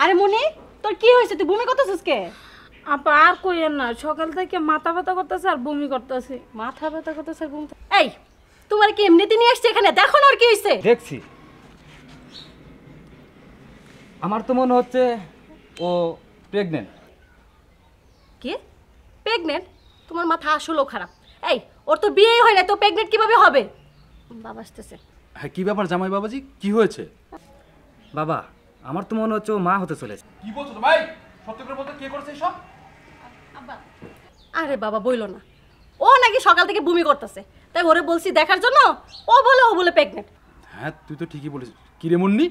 আরে মনি, তোর কি হয়েছে? তুই বমি করতেছিস কে? আপা আর কইেন না, সকাল থেকে মাথা ব্যথা করতেছে আর বমি করতেছে। মাথা ব্যথা করতেছে, বমি। এই, তোমার কি এমনিতে নিয়ে আসছে এখানে? দেখো না ওর কি হয়েছে। দেখছি, আমার তো মনে হচ্ছে ও প্রেগনেন্ট। কি প্রেগনেন্ট? তোমার মাথা আসলেও খারাপ। এই, ওর তো বিয়েই হয় না, তো প্রেগনেন্ট কিভাবে হবে? বাবা আসতেছে। হ্যাঁ, কি ব্যাপার জামাই বাবাজি, কি হয়েছে? বাবা, আমার তো মনে হচ্ছে ও মা হতে চলেছে। কি বলছো ভাই? সত্যি করে বলতে কে করেছে এসব? আরে বাবা বইলো না, ও নাকি সকাল থেকে বমি করতেছে, তাই ওরে বলছি দেখার জন্য। ও বলে প্রেগনেন্ট। হ্যাঁ, তুই তো ঠিকই বলেছিস। কি রে মুন্নি,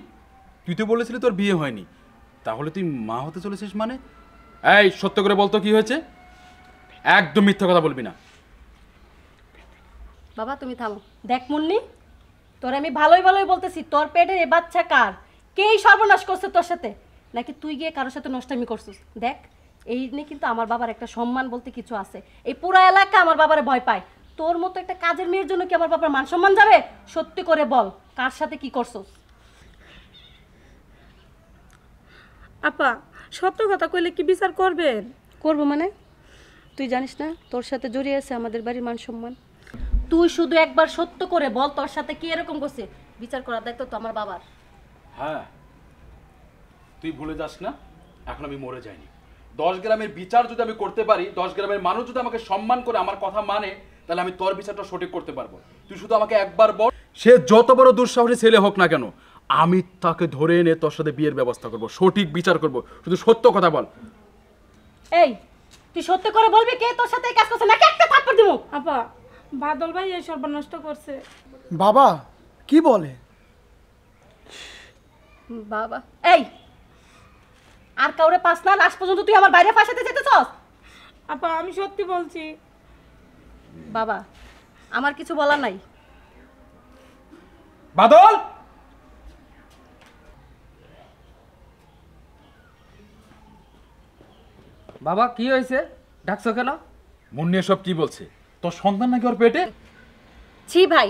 তুই তো বলেছিলি তোর বিয়ে হয়নি, তাহলে তুই মা হতে চলেছিস মানে? এই সত্য করে বলতো কি হয়েছে? একদম মিথ্যা কথা বলবি না। বাবা তুমি থামো। দেখ মুন্নি, তোর আমি ভালোই বলতেছি, তোর পেটের এ বাচ্চা কার? কেই সর্বনাশ করছে তোর সাথে, নাকি তুই গিয়ে কারোর সাথে নষ্টামি করছিস? দেখ, এই নিয়ে কিন্তু আমার বাবার একটা সম্মান বলতে কিছু আছে। এই পুরো এলাকা আমার বাবারে ভয় পায়। তোর মতো একটা কাজের মেয়ের জন্য কি আমার বাবার মান সম্মান যাবে? সত্যি করে বল, কার সাথে কি করছিস? আপা সত্য কথা কইলে কি বিচার করবেন? করবো মানে? তুই জানিস না তোর সাথে জড়িয়ে আছে আমাদের বাড়ির মান সম্মান? তুই শুধু একবার সত্য করে বল, তোর সাথে কি এরকম করছে? বিচার করার দায়িত্ব তো আমার বাবার। হ্যাঁ, তুই ভুলে যাস না, এখন আমি মরে যাইনি। 10 গ্রামের বিচার যদি আমি করতে পারি, 10 গ্রামের মানুষ যদি আমাকে সম্মান করে আমার কথা মানে, তাহলে আমি তোর বিচারটা সঠিক করতে পারবো। তুই শুধু আমাকে একবার বল, সে যত বড় দুঃসাহসী ছেলে হোক না কেন, আমি তাকে ধরে এনে তোর সাথে বিয়ের ব্যবস্থা করব, সঠিক বিচার করব। শুধু সত্য কথা বল। এই, তুই সত্য করে বলবি কে তোর সাথে এই কাজ করছে, নাকি একটা থাপ্পড় দিব? আপা বাদল ভাই এই সর্বনষ্ট করছে। বাবা কি বলে? বাবা, এই আর কাউরে পাস না, লাস্ট পর্যন্ত তুই আমার বাইরে ফাঁসাতে যেতেছস? আপা আমি সত্যি বলছি। বাবা, আমার কিছু বলার নাই। বাদল, বাবা কি হয়েছে, ডাকছো কেন? মুন্নি এসব কি বলছে? তোর সন্তান নাকি ওর পেটে? ছি ভাই,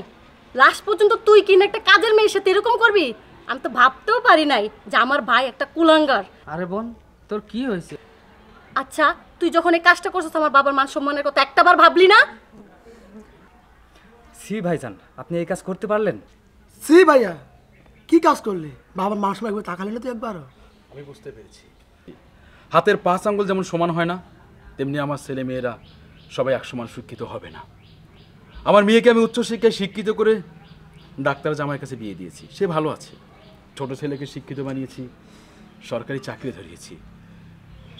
লাস্ট পর্যন্ত তুই কিনা একটা কাজের মেয়ের সাথে এরকম করবি? আমি তো ভাবতেও পারি নাই যে আমার ভাই একটা কুলাঙ্গার। আরে বোন, তোর কি হয়েছে? আচ্ছা, তুই যখন এই কাজটা করছিস আমার বাবার মান সম্মানের কথা একটাবার ভাবলি না? সি ভাইজান, আপনি এই কাজ করতে পারলেন? সি ভাইয়া, কি কাজ করলে? বাবার মাস একবার তাকালে না তুই একবারও? আমি বুঝতে পেরেছি, হাতের 5 আঙ্গুল যেমন সমান হয় না, তেমনি আমার ছেলে মেয়েরা সবাই একসমান শিক্ষিত হবে না। আমার মেয়েকে আমি উচ্চশিক্ষায় শিক্ষিত করে ডাক্তার জামাইয়ের কাছে বিয়ে দিয়েছি, সে ভালো আছে। ছোট ছেলেকে শিক্ষিত বানিয়েছি, সরকারি চাকরি ধরিয়েছি,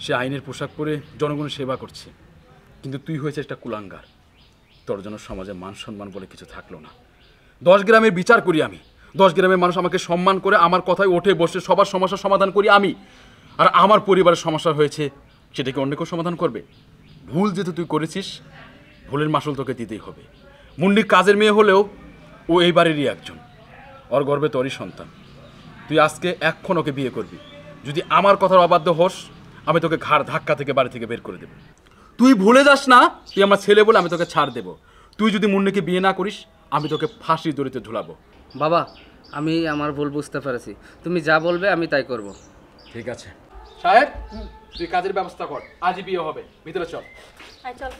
সে আইনের পোশাক পরে জনগণের সেবা করছে। কিন্তু তুই হয়েছে একটা কুলাঙ্গার, তোর জন্য সমাজে মান সম্মান বলে কিছু থাকলো না। 10 গ্রামের বিচার করি আমি, 10 গ্রামের মানুষ আমাকে সম্মান করে, আমার কথায় ওঠে বসে সবার সমস্যার সমাধান করি আমি। আর আমার পরিবারের সমস্যা হয়েছে, সেটাকে অন্য কেউ সমাধান করবে? ভুল যেহেতু তুই করেছিস, ভুলের মাসুল তোকে দিতেই হবে। মুন্নির কাজের মেয়ে হলেও ও এই বাড়িরই একজন, ওর গর্বে তোরই সন্তান। তুই আজকে এক্ষণ ওকে বিয়ে করবি। যদি আমার কথার অবাধ্য হোস, আমি তোকে ঘাড় ধাক্কা থেকে বাড়ি থেকে বের করে দেব। তুই ভুলে যাস না, তুই আমার ছেলে বলে আমি তোকে ছাড় দেব। তুই যদি মুন্নিকে বিয়ে না করিস, আমি তোকে ফাঁসির দড়িতে ঝুলাবো। বাবা, আমি আমার ভুল বুঝতে পেরেছি, তুমি যা বলবে আমি তাই করব। ঠিক আছে সাহেব, তুই কাজের ব্যবস্থা কর, আজই বিয়ে হবে। ভিতরে চল। আয় চল।